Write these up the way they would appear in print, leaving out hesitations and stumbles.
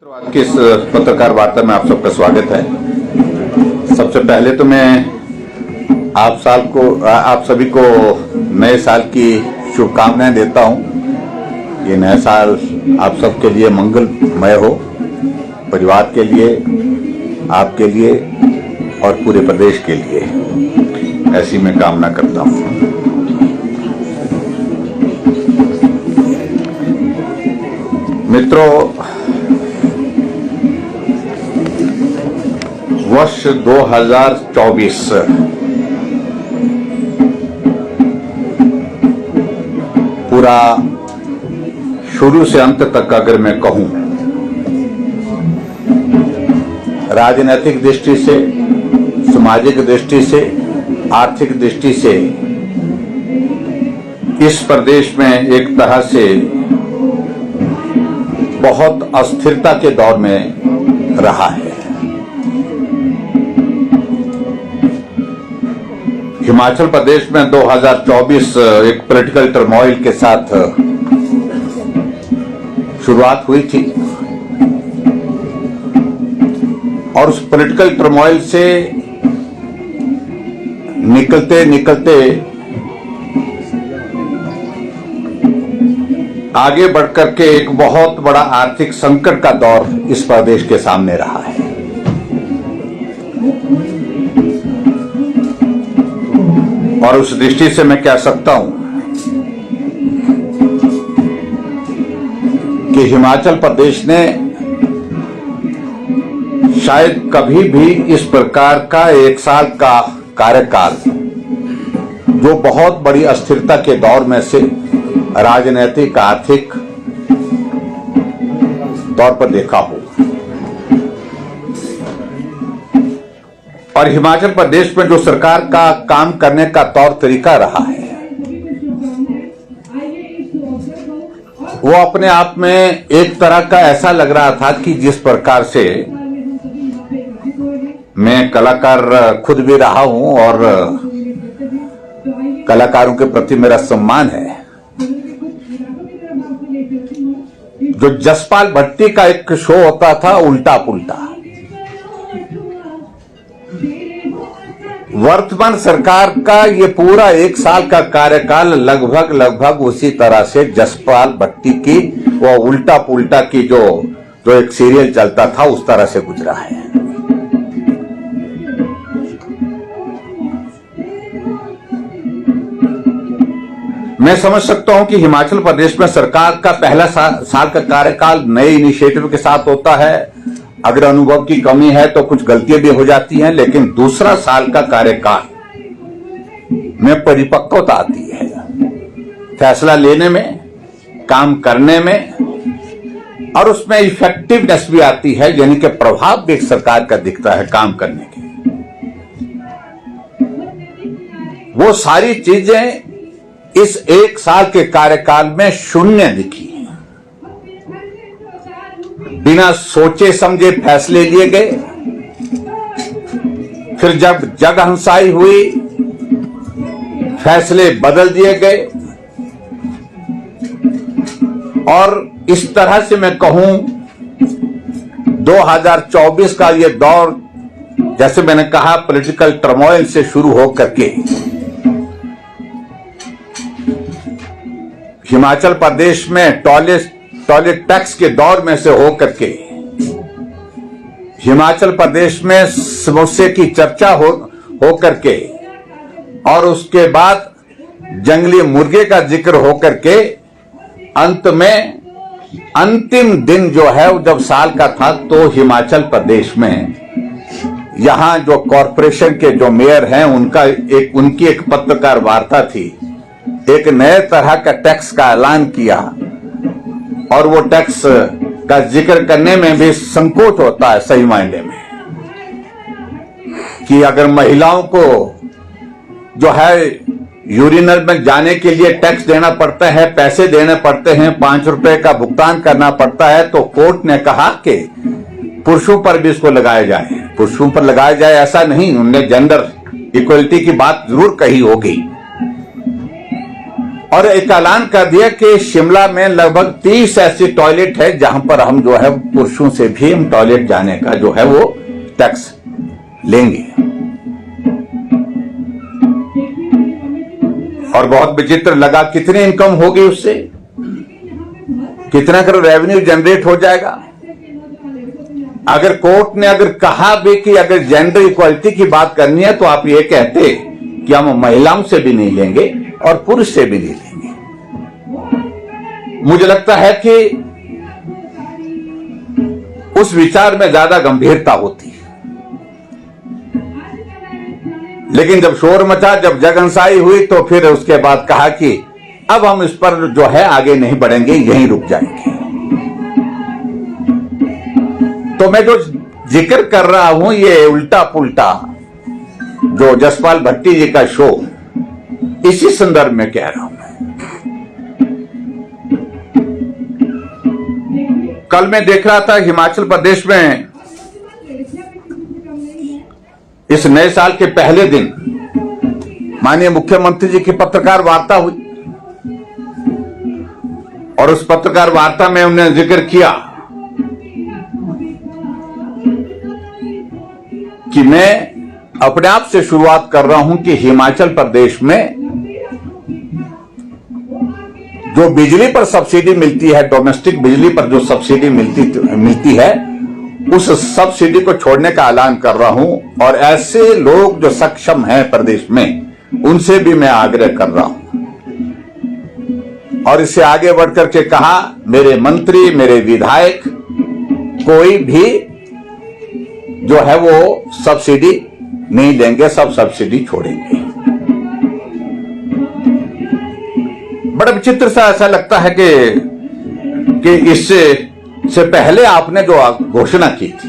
आज की इस पत्रकार वार्ता में आप सबका स्वागत है। सबसे पहले तो मैं आप सभी को नए साल की शुभकामनाएं देता हूं। ये नया साल आप सबके लिए मंगलमय हो, परिवार के लिए, आपके लिए और पूरे प्रदेश के लिए, ऐसी मैं कामना करता हूं। मित्रों, वर्ष 2024 पूरा शुरू से अंत तक अगर मैं कहूं, राजनीतिक दृष्टि से, सामाजिक दृष्टि से, आर्थिक दृष्टि से इस प्रदेश में एक तरह से बहुत अस्थिरता के दौर में रहा है। हिमाचल प्रदेश में 2024 एक पॉलिटिकल टर्मोइल के साथ शुरुआत हुई थी और उस पॉलिटिकल टर्मोइल से निकलते निकलते आगे बढ़कर के एक बहुत बड़ा आर्थिक संकट का दौर इस प्रदेश के सामने रहा है। और उस दृष्टि से मैं कह सकता हूं कि हिमाचल प्रदेश ने शायद कभी भी इस प्रकार का एक साल का कार्यकाल, जो बहुत बड़ी अस्थिरता के दौर में से राजनीतिक आर्थिक तौर पर देखा हो। और हिमाचल प्रदेश में जो सरकार का काम करने का तौर तरीका रहा है, वो अपने आप में एक तरह का ऐसा लग रहा था कि जिस प्रकार से मैं कलाकार खुद भी रहा हूं और कलाकारों के प्रति मेरा सम्मान है। जो जसपाल भट्टी का एक शो होता था उल्टा पुल्टा, वर्तमान सरकार का ये पूरा एक साल का कार्यकाल लगभग उसी तरह से जसपाल भट्टी की वो उल्टा पुल्टा की जो एक सीरियल चलता था उस तरह से गुजरा है। मैं समझ सकता हूं कि हिमाचल प्रदेश में सरकार का पहला साल का कार्यकाल नए इनिशिएटिव के साथ होता है। अगर अनुभव की कमी है तो कुछ गलतियां भी हो जाती हैं, लेकिन दूसरा साल का कार्यकाल में परिपक्वता आती है, फैसला लेने में, काम करने में, और उसमें इफेक्टिवनेस भी आती है, यानी कि प्रभाव भी एक सरकार का दिखता है काम करने के। वो सारी चीजें इस एक साल के कार्यकाल में शून्य दिखी। बिना सोचे समझे फैसले लिए गए, फिर जब जगहंसाई हुई फैसले बदल दिए गए। और इस तरह से मैं कहूं 2024 का ये दौर, जैसे मैंने कहा, पॉलिटिकल टर्मोइल से शुरू होकर के हिमाचल प्रदेश में टॉयलेट टैक्स के दौर में से होकर के हिमाचल प्रदेश में समस्या की चर्चा होकर के, और उसके बाद जंगली मुर्गे का जिक्र होकर के, अंत में अंतिम दिन जो है जब साल का था, तो हिमाचल प्रदेश में यहां जो कॉरपोरेशन के जो मेयर हैं उनकी एक पत्रकार वार्ता थी। एक नए तरह का टैक्स का ऐलान किया और वो टैक्स का जिक्र करने में भी संकोच होता है सही मायने में, कि अगर महिलाओं को जो है यूरिनल में जाने के लिए टैक्स देना पड़ता है, पैसे देने पड़ते हैं, 5 रुपए का भुगतान करना पड़ता है, तो कोर्ट ने कहा कि पुरुषों पर भी इसको लगाया जाए। पुरुषों पर लगाया जाए ऐसा नहीं, उन्होंने जेंडर इक्वलिटी की बात जरूर कही होगी। और एक ऐलान कर दिया कि शिमला में लगभग 30 ऐसी टॉयलेट है जहां पर हम जो है पुरुषों से भी हम टॉयलेट जाने का जो है वो टैक्स लेंगे। और बहुत विचित्र लगा, कितनी इनकम होगी उससे, कितना कर रेवेन्यू जनरेट हो जाएगा। अगर कोर्ट ने अगर कहा भी कि अगर जेंडर इक्वालिटी की बात करनी है तो आप ये कहते कि हम महिलाओं से भी नहीं लेंगे और पुरुष से भी नहीं लेंगे। मुझे लगता है कि उस विचार में ज्यादा गंभीरता होती है। लेकिन जब शोर मचा, जब जगहंसाई हुई, तो फिर उसके बाद कहा कि अब हम इस पर जो है आगे नहीं बढ़ेंगे, यहीं रुक जाएंगे। तो मैं जो जिक्र कर रहा हूं ये उल्टा पुल्टा जो जसपाल भट्टी जी का शो, इसी संदर्भ में कह रहा हूं। कल मैं देख रहा था हिमाचल प्रदेश में इस नए साल के पहले दिन माननीय मुख्यमंत्री जी की पत्रकार वार्ता हुई और उस पत्रकार वार्ता में उन्होंने जिक्र किया कि मैं अपने आप से शुरुआत कर रहा हूं कि हिमाचल प्रदेश में जो बिजली पर सब्सिडी मिलती है, डोमेस्टिक बिजली पर जो सब्सिडी मिलती है, उस सब्सिडी को छोड़ने का ऐलान कर रहा हूं। और ऐसे लोग जो सक्षम हैं प्रदेश में, उनसे भी मैं आग्रह कर रहा हूं। और इससे आगे बढ़कर के कहा, मेरे मंत्री, मेरे विधायक कोई भी जो है वो सब्सिडी नहीं देंगे, सब सब्सिडी छोड़ेंगे। बड़ा विचित्र सा ऐसा लगता है कि इससे पहले आपने जो घोषणा की थी,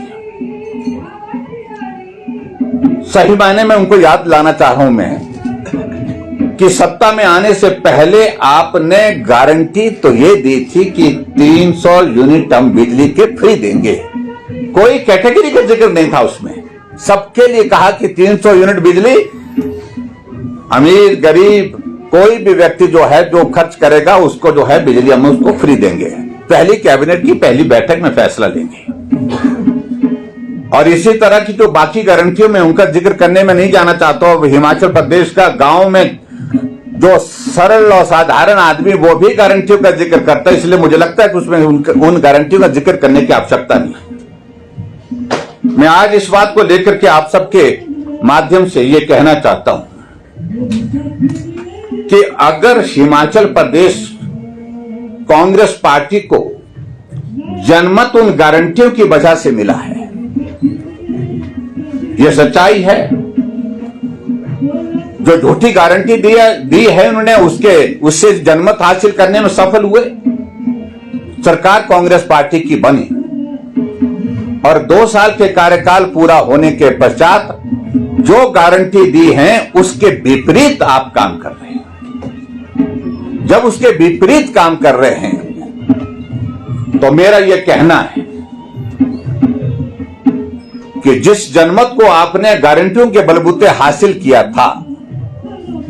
सही मायने में उनको याद लाना चाह रहा हूं मैं कि सत्ता में आने से पहले आपने गारंटी तो ये दी थी कि 300 यूनिट हम बिजली के फ्री देंगे। कोई कैटेगरी का जिक्र नहीं था उसमें, सबके लिए कहा कि 300 यूनिट बिजली, अमीर गरीब कोई भी व्यक्ति जो है जो खर्च करेगा उसको जो है बिजली हम उसको फ्री देंगे। पहली कैबिनेट की पहली बैठक में फैसला लेंगे। और इसी तरह की जो बाकी गारंटियों में उनका जिक्र करने में नहीं जाना चाहता हूं। हिमाचल प्रदेश का गांव में जो सरल और साधारण आदमी वो भी गारंटियों का जिक्र करता है, इसलिए मुझे लगता है कि उसमें उन गारंटियों का जिक्र करने की आवश्यकता नहीं। मैं आज इस बात को लेकर के आप सबके माध्यम से ये कहना चाहता हूं कि अगर हिमाचल प्रदेश कांग्रेस पार्टी को जनमत उन गारंटियों की वजह से मिला है, यह सच्चाई है। जो झूठी गारंटी दी है उन्होंने, उससे जनमत हासिल करने में सफल हुए। सरकार कांग्रेस पार्टी की बनी और 2 साल के कार्यकाल पूरा होने के पश्चात जो गारंटी दी है उसके विपरीत आप काम कर रहे हैं। जब उसके विपरीत काम कर रहे हैं तो मेरा यह कहना है कि जिस जनमत को आपने गारंटियों के बलबूते हासिल किया था,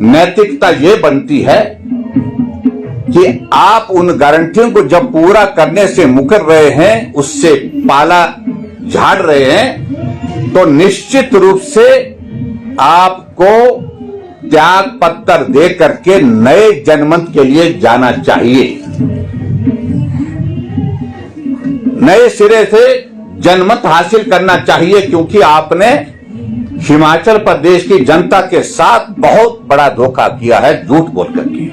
नैतिकता यह बनती है कि आप उन गारंटियों को जब पूरा करने से मुकर रहे हैं, उससे पाला झाड़ रहे हैं, तो निश्चित रूप से आपको त्याग पत्र दे करके नए जनमत के लिए जाना चाहिए। नए सिरे से जनमत हासिल करना चाहिए, क्योंकि आपने हिमाचल प्रदेश की जनता के साथ बहुत बड़ा धोखा किया है, झूठ बोल करके।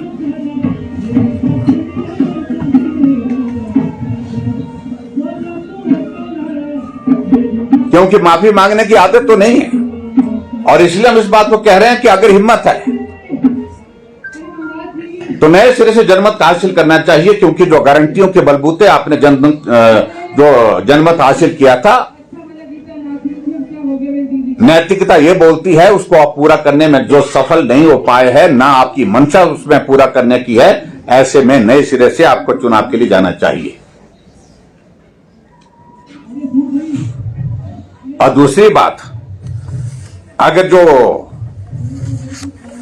क्योंकि माफी मांगने की आदत तो नहीं है, और इसलिए हम इस बात को कह रहे हैं कि अगर हिम्मत है तो नए सिरे से जनमत हासिल करना चाहिए। क्योंकि जो गारंटियों के बलबूते आपने जनमत हासिल किया था, नैतिकता ये बोलती है उसको आप पूरा करने में जो सफल नहीं हो पाए हैं, ना आपकी मंशा उसमें पूरा करने की है, ऐसे में नए सिरे से आपको चुनाव के लिए जाना चाहिए। और दूसरी बात, अगर जो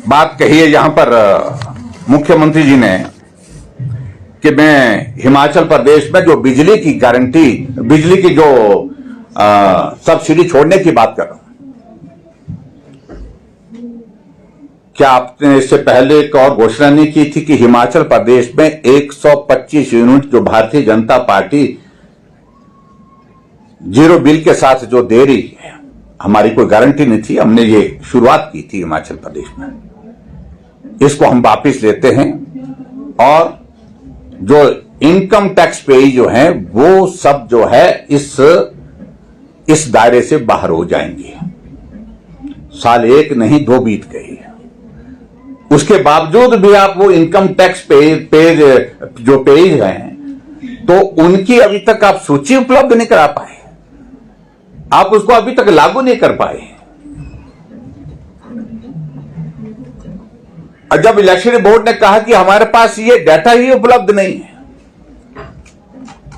बात कही है यहां पर मुख्यमंत्री जी ने कि मैं हिमाचल प्रदेश में जो बिजली की गारंटी, बिजली की जो सब्सिडी छोड़ने की बात कर रहा हूं। क्या आपने इससे पहले एक और घोषणा नहीं की थी कि हिमाचल प्रदेश में 125 यूनिट जो Bharatiya Janata party zero bill के साथ जो दे रही है, हमारी कोई गारंटी नहीं थी, हमने ये शुरुआत की थी हिमाचल प्रदेश में, इसको हम वापिस लेते हैं और जो इनकम टैक्स पे जो है वो सब जो है इस दायरे से बाहर हो जाएंगे। साल 1 नहीं 2 बीत गए, उसके बावजूद भी आप वो इनकम टैक्स जो पेज हैं तो उनकी अभी तक आप सूची उपलब्ध नहीं करा पाए, आप उसको अभी तक लागू नहीं कर पाए। और जब इलेक्शन बोर्ड ने कहा कि हमारे पास ये डाटा ही उपलब्ध नहीं है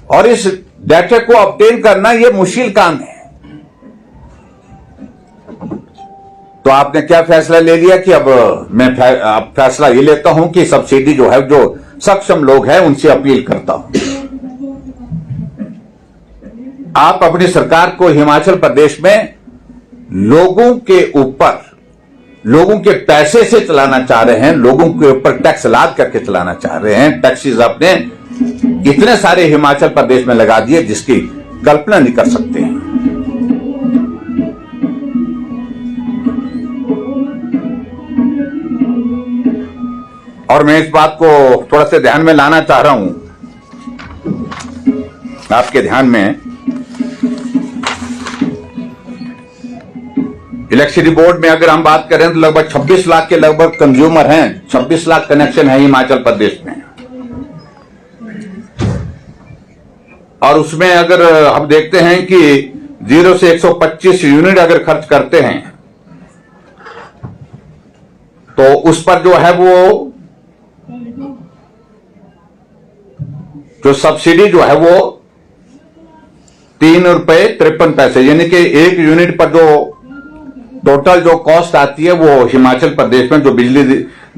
और इस डाटा को ऑब्टेन करना ये मुश्किल काम है, तो आपने क्या फैसला ले लिया कि अब मैं फैसला ये लेता हूं कि सब्सिडी जो है जो सक्षम लोग हैं उनसे अपील करता हूं। आप अपनी सरकार को हिमाचल प्रदेश में लोगों के ऊपर, लोगों के पैसे से चलाना चाह रहे हैं, लोगों के ऊपर टैक्स लाद करके चलाना चाह रहे हैं। टैक्सेस आपने इतने सारे हिमाचल प्रदेश में लगा दिए जिसकी कल्पना नहीं कर सकते हैं। और मैं इस बात को थोड़ा सा ध्यान में लाना चाह रहा हूं आपके ध्यान में। इलेक्ट्रिसिटी बोर्ड में अगर हम बात करें तो लगभग 26 लाख के लगभग कंज्यूमर हैं, 26 लाख कनेक्शन है हिमाचल प्रदेश में। और उसमें अगर हम देखते हैं कि 0 से 125 यूनिट अगर खर्च करते हैं तो उस पर जो है वो जो सब्सिडी जो है वो 3 रुपए 53 पैसे, यानी कि 1 यूनिट पर जो टोटल जो कॉस्ट आती है वो हिमाचल प्रदेश में जो बिजली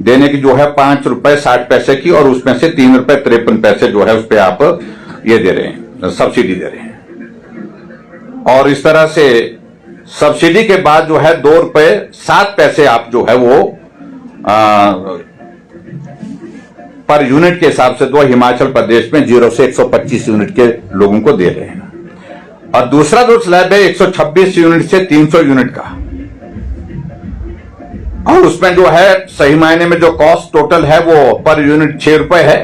देने की जो है 5 रुपए 60 पैसे की, और उसमें से 3 रुपए 53 पैसे जो है उस पर आप ये दे रहे हैं, सब्सिडी दे रहे हैं। और इस तरह से सब्सिडी के बाद जो है 2 रुपए 7 पैसे आप जो है वो पर यूनिट के हिसाब से जो हिमाचल प्रदेश में 0 से 125 यूनिट के लोगों को दे रहे हैं। और दूसरा जो स्लैब है 126 यूनिट से 300 यूनिट का, और उसमें जो है सही मायने में जो कॉस्ट टोटल है वो पर यूनिट 6 रुपए है,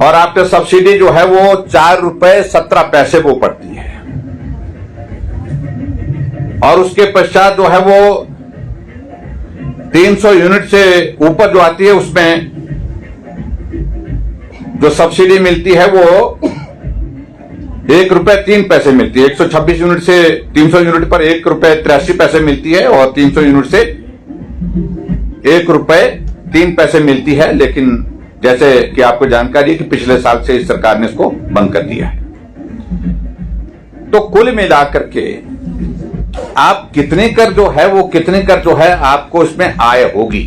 और आपके सब्सिडी जो है वो 4 रुपए 17 पैसे वो पड़ती है। और उसके पश्चात जो है वो 300 यूनिट से ऊपर जो आती है उसमें जो सब्सिडी मिलती है वो 1 रुपए 3 पैसे मिलती है। 126 यूनिट से 300 यूनिट पर 1 रुपए 83 पैसे मिलती है, और 300 यूनिट से 1 रुपए 3 पैसे मिलती है। लेकिन जैसे कि आपको जानकारी है कि पिछले साल से इस सरकार ने इसको बंद कर दिया है। तो कुल मिलाकर के आप कितने कर जो है आपको इसमें आय होगी,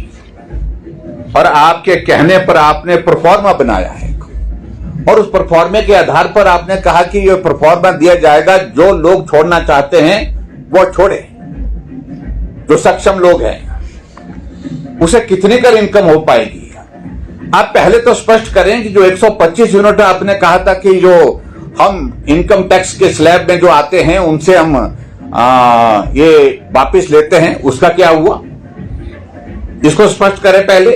और आपके कहने पर आपने प्रोफार्मा बनाया है, और उस प्रोफार्मे के आधार पर आपने कहा कि ये प्रोफार्मा दिया जाएगा, जो लोग छोड़ना चाहते हैं वो छोड़े, जो सक्षम लोग हैं उसे कितनी कर इनकम हो पाएगी। आप पहले तो स्पष्ट करें कि जो 125 यूनिट आपने कहा था कि जो हम इनकम टैक्स के स्लैब में जो आते हैं उनसे हम ये वापिस लेते हैं, उसका क्या हुआ, इसको स्पष्ट करें पहले।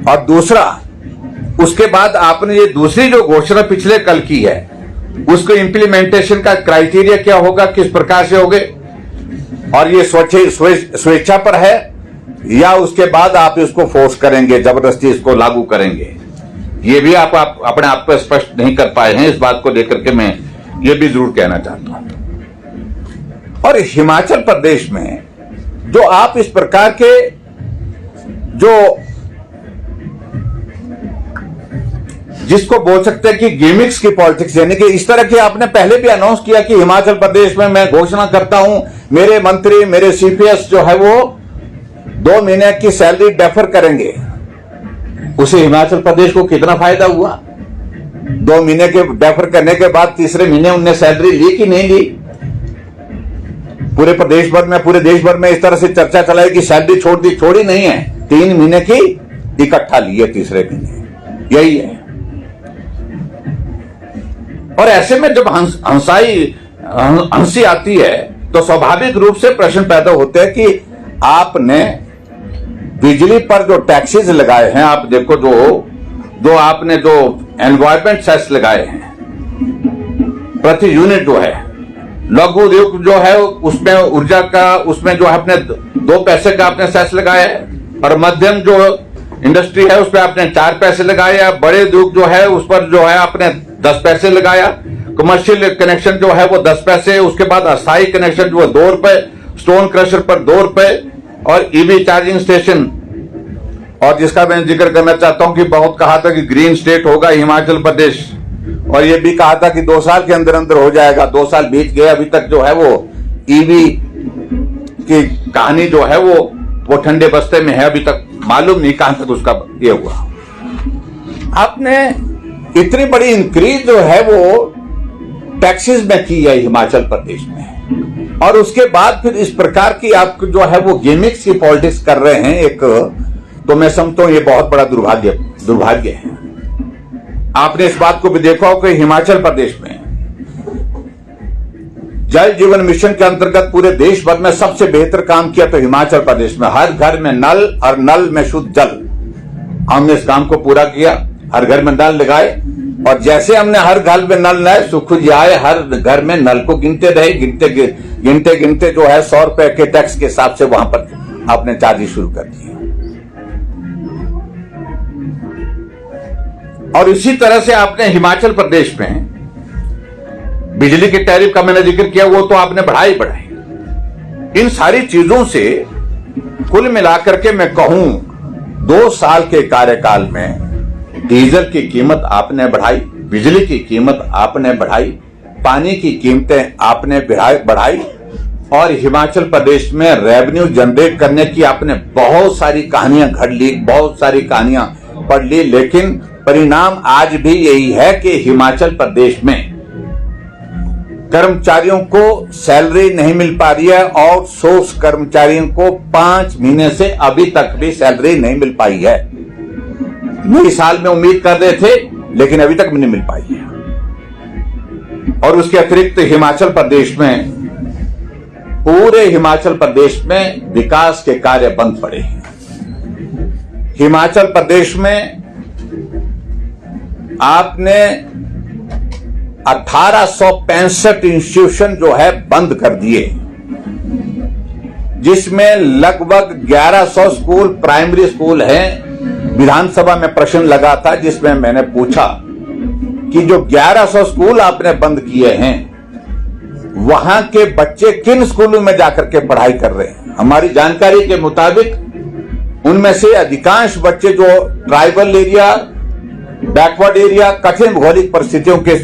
और दूसरा, उसके बाद आपने ये दूसरी जो घोषणा पिछले कल की है उसको इंप्लीमेंटेशन का क्राइटेरिया क्या होगा, किस प्रकार से होगे, और ये स्वेच्छा पर है या उसके बाद आप इसको फोर्स करेंगे, जबरदस्ती इसको लागू करेंगे, ये भी आप अपने आप को स्पष्ट नहीं कर पाए हैं। इस बात को लेकर के मैं ये भी जरूर कहना चाहता हूं। और हिमाचल प्रदेश में जो आप इस प्रकार के जो जिसको बोल सकते हैं कि गिमिक्स की पॉलिटिक्स, यानी कि इस तरह की आपने पहले भी अनाउंस किया कि हिमाचल प्रदेश में मैं घोषणा करता हूं, मेरे मंत्री मेरे सीपीएस जो है वो 2 महीने की सैलरी डेफर करेंगे, उसे हिमाचल प्रदेश को कितना फायदा हुआ? 2 महीने के डेफर करने के बाद तीसरे महीने उनने सैलरी ली कि नहीं ली? पूरे देश भर में इस तरह से चर्चा चलाई कि सैलरी छोड़ी नहीं है, 3 महीने की इकट्ठा ली है तीसरे महीने, यही है। और ऐसे में जब हंसी आती है तो स्वाभाविक रूप से प्रश्न पैदा होते हैं कि आपने बिजली पर जो टैक्सेस लगाए हैं, आप देखो जो आपने जो एनवायरमेंट सेस लगाए हैं प्रति यूनिट जो है, लघु उद्योग जो है उसमें ऊर्जा का, उसमें जो है आपने 2 पैसे का आपने सेस लगाया है, और मध्यम जो इंडस्ट्री है उस पर आपने 4 पैसे लगाया, बड़े उद्योग जो है उस पर जो है आपने 10 पैसे लगाया, कमर्शियल कनेक्शन जो है वो 10 पैसे, उसके बाद अस्थायी कनेक्शन जो है 2 रुपए, स्टोन क्रशर पर 2 रुपए, और ईवी चार्जिंग स्टेशन, और जिसका मैं जिक्र करना चाहता हूं कि बहुत कहा था कि ग्रीन स्टेट होगा हिमाचल प्रदेश, और ये भी कहा था कि 2 साल के अंदर अंदर हो जाएगा। 2 साल बीत गए, अभी तक जो है वो ईवी की कहानी जो है वो ठंडे बस्ते में है, अभी तक मालूम नहीं कहां तक उसका ये हुआ। आपने इतनी बड़ी इंक्रीज जो है वो टैक्सेस में की है हिमाचल प्रदेश में, और उसके बाद फिर इस प्रकार की आप जो है वो गिमिक्स की पॉलिटिक्स कर रहे हैं एक, तो मैं समझता हूं ये बहुत बड़ा दुर्भाग्य है। आपने इस बात को भी देखा हो कि हिमाचल प्रदेश में जल जीवन मिशन के अंतर्गत पूरे देश भर में सबसे बेहतर काम किया तो हिमाचल प्रदेश में। हर घर में नल और नल में शुद्ध जल, हमने इस काम को पूरा किया, हर घर में नल लगाए, और जैसे हमने हर घर में नल लगाए, सुख जी आए, हर घर में नल को गिनते रहे, गिनते जो है 100 रुपए के टैक्स के हिसाब से वहां पर आपने चार्जेस शुरू कर दिए। और इसी तरह से आपने हिमाचल प्रदेश में बिजली के टैरिफ का मैंने जिक्र किया, वो तो आपने बढ़ाई। इन सारी चीजों से कुल मिलाकर के मैं कहूं 2 साल के कार्यकाल में डीजल की कीमत आपने बढ़ाई, बिजली की कीमत आपने बढ़ाई, पानी की कीमतें आपने बढ़ाई, और हिमाचल प्रदेश में रेवेन्यू जनरेट करने की आपने बहुत सारी कहानियां घड़ ली, बहुत सारी कहानियां पढ़ ली, लेकिन परिणाम आज भी यही है कि हिमाचल प्रदेश में कर्मचारियों को सैलरी नहीं मिल पा रही है, और सोर्स कर्मचारियों को 5 महीने से अभी तक भी सैलरी नहीं मिल पाई है। नई साल में उम्मीद कर रहे थे, लेकिन अभी तक नहीं मिल पाई है। और उसके अतिरिक्त हिमाचल प्रदेश में, पूरे हिमाचल प्रदेश में विकास के कार्य बंद पड़े हैं। हिमाचल प्रदेश में आपने 1865 इंस्टीट्यूशन जो है बंद कर दिए, जिसमें लगभग 1100 स्कूल प्राइमरी स्कूल हैं। विधानसभा में प्रश्न लगा था जिसमें मैंने पूछा कि जो 1100 स्कूल आपने बंद किए हैं, वहां के बच्चे किन स्कूलों में जाकर के पढ़ाई कर रहे हैं? हमारी जानकारी के मुताबिक उनमें से अधिकांश बच्चे जो ट्राइबल एरिया, बैकवर्ड एरिया, कठिन भौगोलिक परिस्थितियों के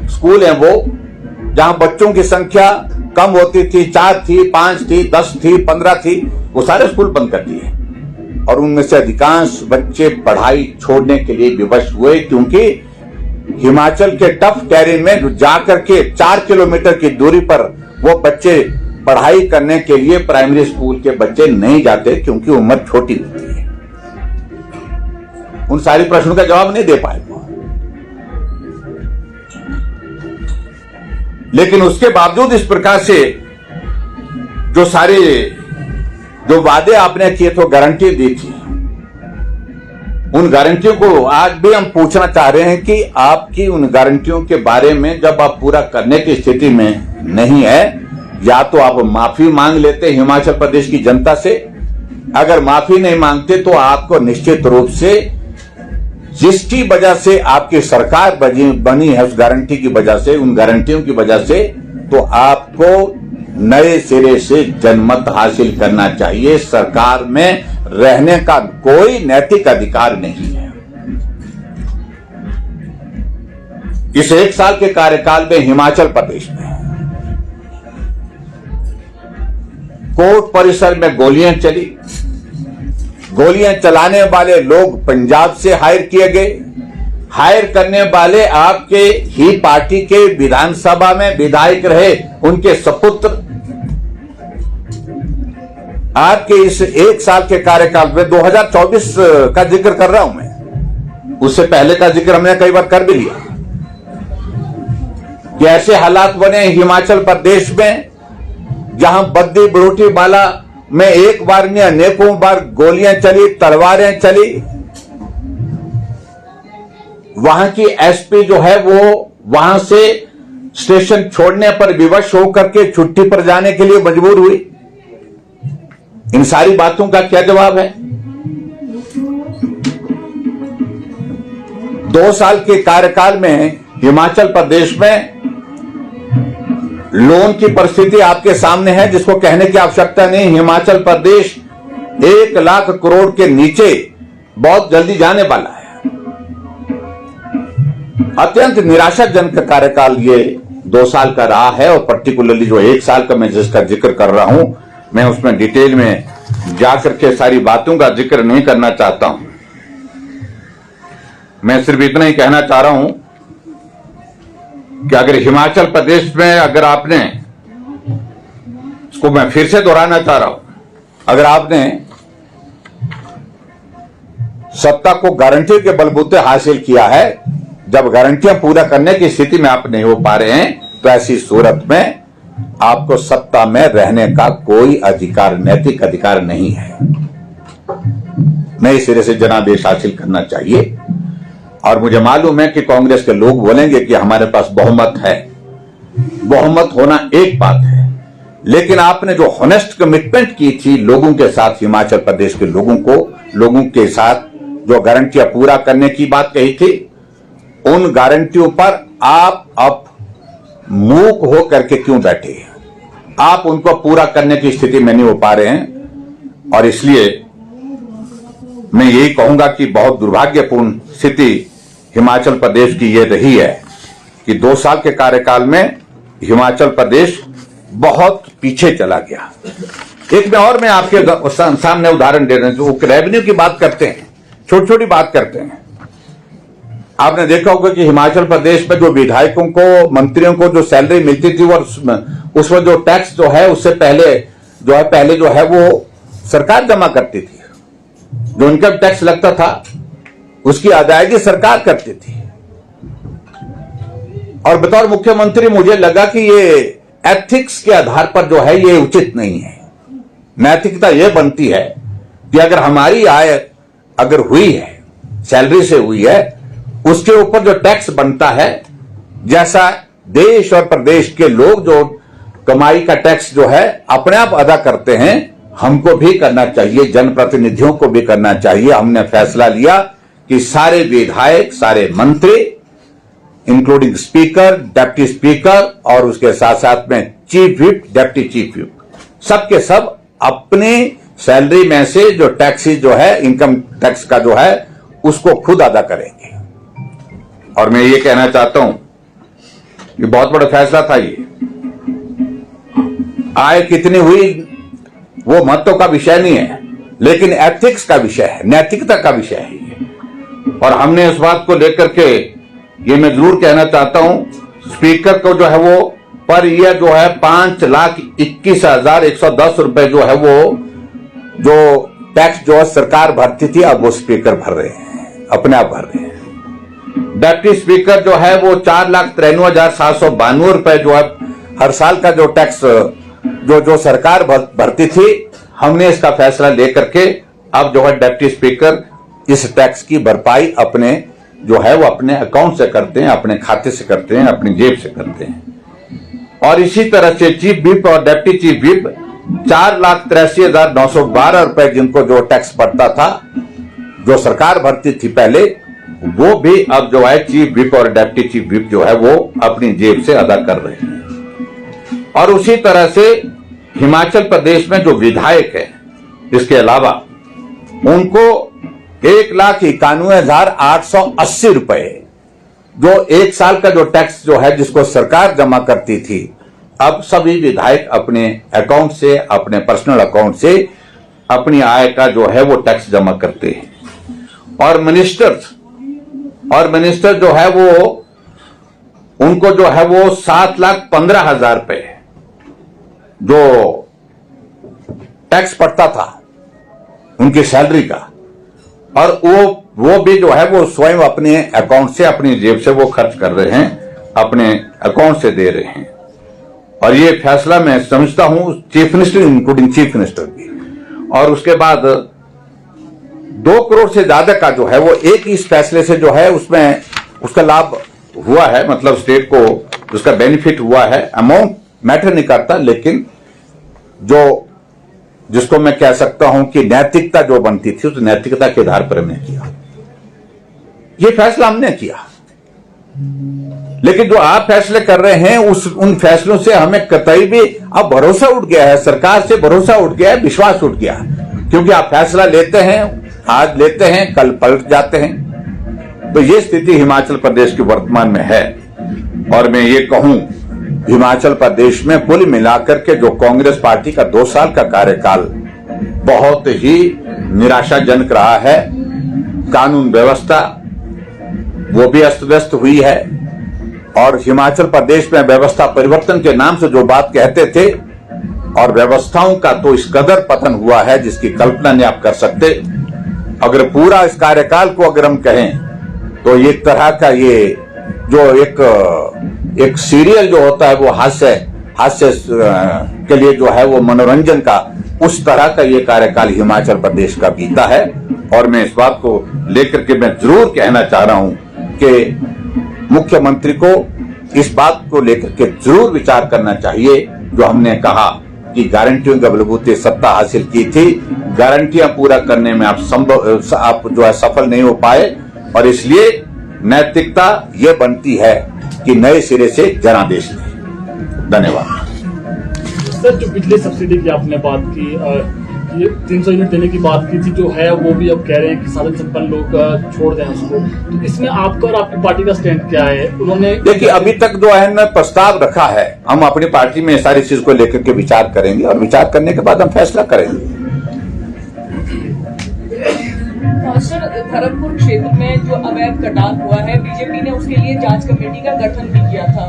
स्कूल हैं, वो जहां बच्चों की संख्या कम होती थी, 4 थी, 5 थी, 10 थी, 15 थी, वो सारे स्कूल बंद कर दिए। और उनमें से अधिकांश बच्चे पढ़ाई छोड़ने के लिए विवश हुए, क्योंकि हिमाचल के टफ टेरेन में जाकर के 4 किलोमीटर की दूरी पर वो बच्चे पढ़ाई करने के लिए प्राइमरी स्कूल के बच्चे नहीं जाते, क्योंकि उम्र छोटी होती है। उन सारे प्रश्नों का जवाब नहीं दे पाए, लेकिन उसके बावजूद इस प्रकार से जो वादे आपने किए थे, गारंटी दी थी, उन गारंटियों को आज भी हम पूछना चाह रहे हैं कि आपकी उन गारंटियों के बारे में जब आप पूरा करने की स्थिति में नहीं है, या तो आप माफी मांग लेते हिमाचल प्रदेश की जनता से। अगर माफी नहीं मांगते तो आपको निश्चित रूप से, जिसकी वजह से आपकी सरकार बनी है, उस गारंटी की वजह से, उन गारंटियों की वजह से, तो आपको नए सिरे से जनमत हासिल करना चाहिए। सरकार में रहने का कोई नैतिक अधिकार नहीं है। इस 1 साल के कार्यकाल में हिमाचल प्रदेश में कोर्ट परिसर में गोलियां चली, गोलियां चलाने वाले लोग पंजाब से हायर किए गए। हायर करने वाले आपके ही पार्टी के विधानसभा में विधायक रहे, उनके सपुत्र। आपके इस 1 साल के कार्यकाल में 2024 का जिक्र कर रहा हूं मैं, उससे पहले का जिक्र हमने कई बार कर भी लिया कि ऐसे हालात बने हिमाचल प्रदेश में जहां बद्दी बरूटी वाला में एक बार नहीं अनेकों बार गोलियां चली, तलवारें चली। वहां की एसपी जो है वो वहां से स्टेशन छोड़ने पर विवश होकर के छुट्टी पर जाने के लिए मजबूर हुई। इन सारी बातों का क्या जवाब है? 2 साल के कार्यकाल में हिमाचल प्रदेश में लोन की परिस्थिति आपके सामने है, जिसको कहने की आवश्यकता नहीं। हिमाचल प्रदेश 1 लाख करोड़ के नीचे बहुत जल्दी जाने वाला है। अत्यंत निराशाजनक कार्यकाल ये 2 साल का रहा है, और पर्टिकुलरली जो 1 साल का मैं जिसका जिक्र कर रहा हूं, मैं उसमें डिटेल में जाकर के सारी बातों का जिक्र नहीं करना चाहता हूं। मैं सिर्फ इतना ही कहना चाह रहा हूं कि अगर हिमाचल प्रदेश में अगर आपने, इसको मैं फिर से दोहराना चाह रहा हूं, अगर आपने सत्ता को गारंटी के बलबूते हासिल किया है, जब गारंटियां पूरा करने की स्थिति में आप नहीं हो पा रहे हैं, तो ऐसी सूरत में आपको सत्ता में रहने का कोई अधिकार, नैतिक अधिकार नहीं है। नए सिरे से जनादेश हासिल करना चाहिए। और मुझे मालूम है कि कांग्रेस के लोग बोलेंगे कि हमारे पास बहुमत है। बहुमत होना एक बात है, लेकिन आपने जो हॉनेस्ट कमिटमेंट की थी लोगों के साथ, हिमाचल प्रदेश के लोगों के साथ जो गारंटियां पूरा करने की बात कही थी, उन गारंटियों पर आप अब मूक हो करके क्यों बैठे? आप उनको पूरा करने की स्थिति में नहीं हो पा रहे हैं। और इसलिए मैं यही कहूंगा कि बहुत दुर्भाग्यपूर्ण स्थिति हिमाचल प्रदेश की ये रही है कि 2 साल के कार्यकाल में हिमाचल प्रदेश बहुत पीछे चला गया। एक मैं आपके सामने उदाहरण दे रहे हैं। जो रेवेन्यू की बात करते हैं, छोटी छोटी बात करते हैं, आपने देखा होगा कि हिमाचल प्रदेश में जो विधायकों को, मंत्रियों को जो सैलरी मिलती थी, वो उसमें जो टैक्स जो है उससे पहले जो है वो सरकार जमा करती थी। जो इनकम टैक्स लगता था उसकी अदायगी सरकार करती थी। और बतौर मुख्यमंत्री मुझे लगा कि ये एथिक्स के आधार पर जो है ये उचित नहीं है। नैतिकता ये बनती है कि अगर हमारी आय अगर हुई है, सैलरी से हुई है, उसके ऊपर जो टैक्स बनता है, जैसा देश और प्रदेश के लोग जो कमाई का टैक्स जो है अपने आप अदा करते हैं, हमको भी करना चाहिए, जनप्रतिनिधियों को भी करना चाहिए। हमने फैसला लिया कि सारे विधायक, सारे मंत्री, इंक्लूडिंग स्पीकर, डिप्टी स्पीकर और उसके साथ साथ में chief whip, deputy chief whip, सबके सब अपनी सैलरी में से जो टैक्सेस जो है, इनकम टैक्स का जो है, उसको खुद अदा करेंगे। और मैं ये कहना चाहता हूं कि बहुत बड़ा फैसला था ये। आय कितनी हुई वो महत्व का विषय नहीं है, लेकिन एथिक्स का विषय है, नैतिकता का विषय है ये। और हमने इस बात को लेकर के ये मैं जरूर कहना चाहता हूं, स्पीकर को जो है वो पर ईयर जो है 5,21,110 रुपए जो है वो जो टैक्स जो है सरकार भरती थी, अब वो स्पीकर भर रहे हैं, अपने आप भर रहे हैं। डिप्टी स्पीकर जो है वो 4,93,792 रुपए जो है हर साल का जो टैक्स जो सरकार भरती थी, हमने इसका फैसला लेकर के अब जो है डिप्टी स्पीकर इस टैक्स की भरपाई अपने जो है वो अपने अकाउंट से करते हैं, अपने खाते से करते हैं, अपनी जेब से करते हैं। और इसी तरह से चीफ व्हिप और डिप्टी चीफ व्हिप 4,83,912 रुपए जिनको जो टैक्स पड़ता था, जो सरकार भरती थी पहले, वो भी अब जो है चीफ व्हिप और डिप्टी चीफ व्हिप जो है वो अपनी जेब से अदा कर रहे हैं। और उसी तरह से हिमाचल प्रदेश में जो विधायक है, इसके अलावा उनको 1,91,880 रुपए जो 1 साल का जो टैक्स जो है जिसको सरकार जमा करती थी, अब सभी विधायक अपने अकाउंट से, अपने पर्सनल अकाउंट से अपनी आय का जो है वो टैक्स जमा करते हैं। और मिनिस्टर जो है वो उनको जो है वो 7,15,000 रुपए जो टैक्स पड़ता था उनकी सैलरी का, और वो भी जो है वो स्वयं अपने अकाउंट से, अपनी जेब से वो खर्च कर रहे हैं, अपने अकाउंट से दे रहे हैं। और ये फैसला मैं समझता हूं chief minister, including chief minister भी। और उसके बाद 2 करोड़ से ज्यादा का जो है वो एक ही इस फैसले से जो है उसमें उसका लाभ हुआ है, मतलब स्टेट को उसका बेनिफिट हुआ है। अमाउंट मैटर नहीं करता, लेकिन जो जिसको मैं कह सकता हूं कि नैतिकता जो बनती थी उस नैतिकता के आधार पर हमने किया, ये फैसला हमने किया। लेकिन जो आप फैसले कर रहे हैं उन फैसलों से हमें कतई भी अब भरोसा उठ गया है, सरकार से भरोसा उठ गया है, विश्वास उठ गया है। क्योंकि आप फैसला लेते हैं, आज लेते हैं, कल पलट जाते हैं। तो ये स्थिति हिमाचल प्रदेश की वर्तमान में है। और मैं ये कहूं, हिमाचल प्रदेश में कुल मिलाकर के जो कांग्रेस पार्टी का 2 साल का कार्यकाल बहुत ही निराशाजनक रहा है। कानून व्यवस्था वो भी अस्त व्यस्त हुई है, और हिमाचल प्रदेश में व्यवस्था परिवर्तन के नाम से जो बात कहते थे, और व्यवस्थाओं का तो इस कदर पतन हुआ है जिसकी कल्पना नहीं आप कर सकते। अगर पूरा इस कार्यकाल को अगर हम कहें तो एक तरह का ये जो एक सीरियल जो होता है वो हास्य के लिए जो है वो मनोरंजन का, उस तरह का ये कार्यकाल हिमाचल प्रदेश का बीता है। और मैं इस बात को लेकर के मैं जरूर कहना चाह रहा हूं कि मुख्यमंत्री को इस बात को लेकर के जरूर विचार करना चाहिए। जो हमने कहा कि गारंटियों के बलबूते सत्ता हासिल की थी, गारंटियां पूरा करने में आप जो है सफल नहीं हो पाए, और इसलिए नैतिकता ये बनती है कि नए सिरे से जनादेश दें। धन्यवाद। सर, जो बिजली सब्सिडी की आपने बात की, ये 300 यूनिट देने की बात की थी, जो है वो भी अब कह रहे हैं कि साधन संपन्न लोग छोड़ दें उसको, तो इसमें आपका और आपकी पार्टी का स्टैंड क्या है? उन्होंने देखिए अभी तक जो है ना प्रस्ताव रखा है, हम अपनी पार्टी में सारी चीज को लेकर के विचार करेंगे, और विचार करने के बाद हम फैसला करेंगे। सर, धर्मपुर क्षेत्र में जो अवैध कटान हुआ है, बीजेपी ने उसके लिए जांच कमेटी का गठन भी किया था।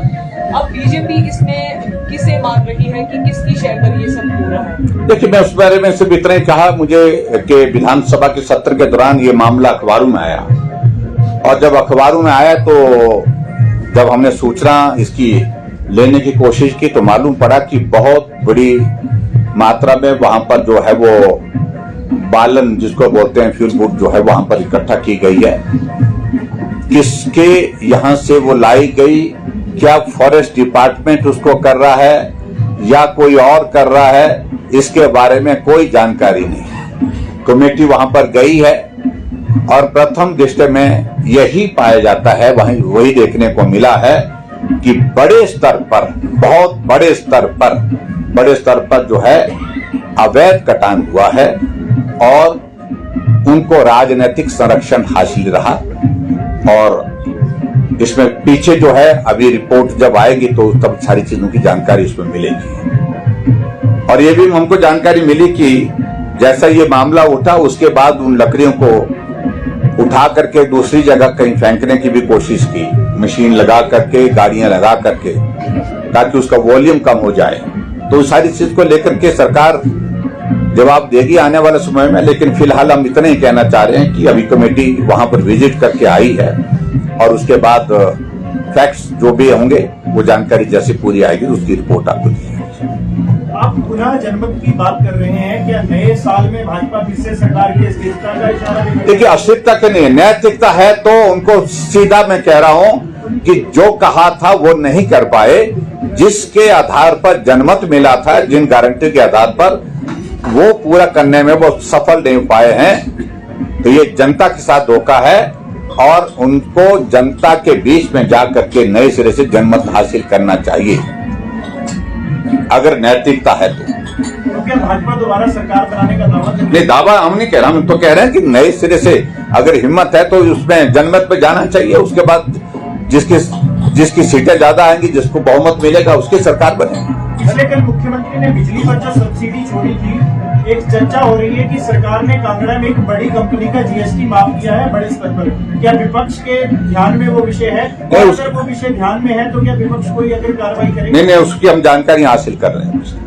अब बीजेपी इसमें किसे मान रही है कि किसकी शय पर ये सब हो रहा है? देखिए मैं उस बारे में सिर्फ इतना ही कहा मुझे कि विधानसभा के सत्र के दौरान ये मामला अखबारों में आया, और जब अखबारों में आया तो जब हमने सूचना इसकी लेने की कोशिश की तो मालूम पड़ा कि बहुत बड़ी मात्रा में वहां पर जो है वो बालन जिसको बोलते हैं फ्यूल वुड जो है वहां पर इकट्ठा की गई है। किसके यहां से वो लाई गई, क्या फॉरेस्ट डिपार्टमेंट उसको कर रहा है या कोई और कर रहा है, इसके बारे में कोई जानकारी नहीं। कमेटी वहां पर गई है और प्रथम दृष्टि में यही पाया जाता है, वही देखने को मिला है कि बड़े स्तर पर, बहुत बड़े स्तर पर जो है अवैध कटान हुआ है और उनको राजनीतिक संरक्षण हासिल रहा। और इसमें पीछे जो है अभी रिपोर्ट जब आएगी तो तब सारी चीजों की जानकारी इसमें मिलेगी। और ये भी हमको जानकारी मिली कि जैसा ये मामला उठा उसके बाद उन लकड़ियों को उठा करके दूसरी जगह कहीं फेंकने की भी कोशिश की, मशीन लगा करके, गाड़ियां लगा करके, ताकि उसका वॉल्यूम कम हो जाए। तो सारी चीज को लेकर के सरकार जवाब देगी आने वाले समय में। लेकिन फिलहाल हम इतना ही कहना चाह रहे हैं कि अभी कमेटी वहां पर विजिट करके आई है और उसके बाद फैक्ट्स जो भी होंगे वो जानकारी जैसे पूरी आएगी उसकी रिपोर्ट आपको दी जाएगी। आप पुनः जनमत की बात कर रहे हैं, क्या नए साल में भाजपा फिर से सरकार की अस्थिरता का इशारा? देखिए अस्थिरता के नहीं, नैतिकता है तो उनको सीधा मैं कह रहा हूं कि जो कहा था वो नहीं कर पाए, जिसके आधार पर जनमत मिला था, जिन गारंटी के आधार पर वो पूरा करने में वो सफल नहीं पाए हैं, तो ये जनता के साथ धोखा है और उनको जनता के बीच में जाकर के नए सिरे से जनमत हासिल करना चाहिए अगर नैतिकता है तो। क्या भाजपा दोबारा सरकार बनाने का दावा? नहीं, दावा हम नहीं कह रहा, हम तो कह रहे हैं कि नए सिरे से अगर हिम्मत है तो उसमें जनमत पे जाना चाहिए। उसके बाद जिसकी जिसकी सीटें ज्यादा आएंगी, जिसको बहुमत मिलेगा, उसकी सरकार बनेगी। पिछले कल मुख्यमंत्री ने बिजली पर जो सब्सिडी छोड़ी थी, एक चर्चा हो रही है कि सरकार ने कांगड़ा में एक बड़ी कंपनी का जीएसटी माफ किया है बड़े स्तर पर। क्या विपक्ष के ध्यान में वो विषय है? और अगर वो विषय ध्यान में है तो क्या विपक्ष कोई अगर कार्रवाई करेगा? नहीं, उसकी हम जानकारी हासिल कर रहे हैं।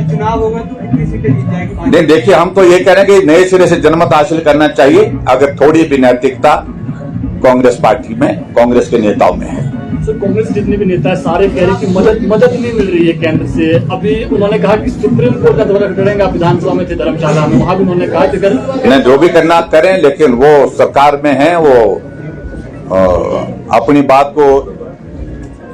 चुनाव होगा तो कितनी सीटें जीत जाएगी? नहीं, देखिए, हम तो ये कह रहे हैं कि नए सिरे से जनमत हासिल करना चाहिए, अगर थोड़ी भी नैतिकता कांग्रेस पार्टी में, कांग्रेस के नेताओं में है। सर, कांग्रेस जितने भी नेता है सारे कह रहे हैं कि मदद नहीं मिल रही है केंद्र से। अभी उन्होंने कहा कि सुप्रीम कोर्ट का दौरा करेंगे। आप विधानसभा में थे धर्मशाला में, वहां भी उन्होंने कहा कि अगर जो भी करना करें, लेकिन वो सरकार में है, वो अपनी बात को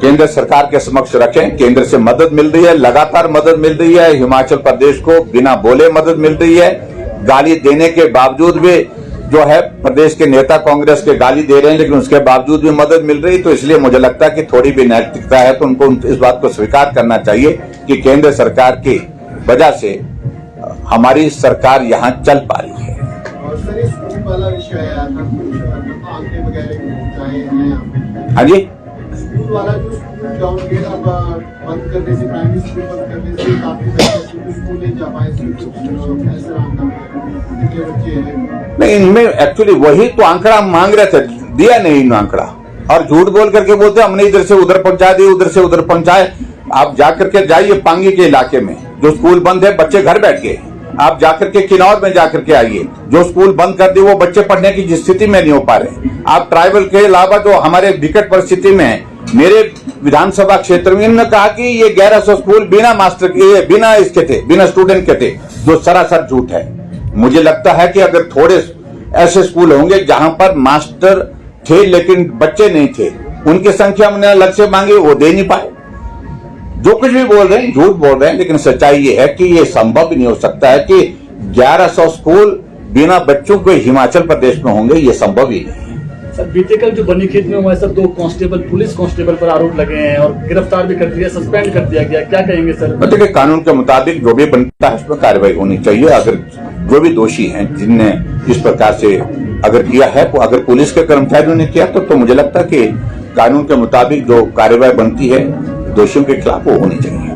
केंद्र सरकार के समक्ष रखें। केंद्र से मदद मिल रही है, लगातार मदद मिल रही है। हिमाचल प्रदेश को बिना बोले मदद मिल रही है। गाली देने के बावजूद भी जो है प्रदेश के नेता कांग्रेस के गाली दे रहे हैं, लेकिन उसके बावजूद भी मदद मिल रही। तो इसलिए मुझे लगता है कि थोड़ी भी नैतिकता है तो उनको इस बात को स्वीकार करना चाहिए कि केंद्र सरकार की वजह से हमारी सरकार यहाँ चल पा रही है। और सर, ये स्कूल वाला विषय आया था, कुछ आंकड़े वगैरह आए हैं यहाँ पे। हाँ जी, स्कूल वाला जो स्कूल ग्राउंड गेट अब बंद करने से, प्राइमरी स्कूल बंद करने से काफी बच्चे स्कूल नहीं जा पाए। ऐसे कितने बच्चे हैं? नहीं, इनमें एक्चुअली वही तो आंकड़ा हम मांग रहे थे, दिया नहीं इन आंकड़ा, और झूठ बोल करके बोलते हमने इधर से उधर पहुंचा दिए, उधर से उधर पहुंचाए। आप जाकर के जाइए पांगी के इलाके में, जो स्कूल बंद है, बच्चे घर बैठ गए। आप जाकर के किन्नौर में जाकर के आइए, जो स्कूल बंद कर दिए वो बच्चे पढ़ने की स्थिति में नहीं हो पा रहे। आप ट्राइबल के अलावा जो हमारे विकट परिस्थिति में है, मेरे विधानसभा क्षेत्र में इन्होंने कहा कि ये 1100 स्कूल बिना मास्टर के, बिना इसके थे, बिना स्टूडेंट के थे, जो सरासर झूठ है। मुझे लगता है कि अगर थोड़े ऐसे स्कूल होंगे जहां पर मास्टर थे लेकिन बच्चे नहीं थे, उनकी संख्या हमने अलग से मांगी, वो दे नहीं पाए। जो कुछ भी बोल रहे हैं झूठ बोल रहे हैं, लेकिन सच्चाई ये है कि ये संभव ही नहीं हो सकता है कि 1100 स्कूल बिना बच्चों के हिमाचल प्रदेश में होंगे, ये संभव ही नहीं है। सर, बीते कल जो बनीखेत में हुआ, सर 2 कांस्टेबल, पुलिस कांस्टेबल पर आरोप लगे हैं और गिरफ्तार भी कर दिया, सस्पेंड कर दिया गया, क्या कहेंगे सर? देखिए, कानून के मुताबिक जो भी बनता है उसमें कार्रवाई होनी चाहिए। अगर जो भी दोषी हैं जिनने इस प्रकार से अगर किया है, तो अगर पुलिस के कर्मचारियों ने किया तो मुझे लगता है कि कानून के मुताबिक जो कार्रवाई बनती है दोषियों के खिलाफ वो होनी चाहिए।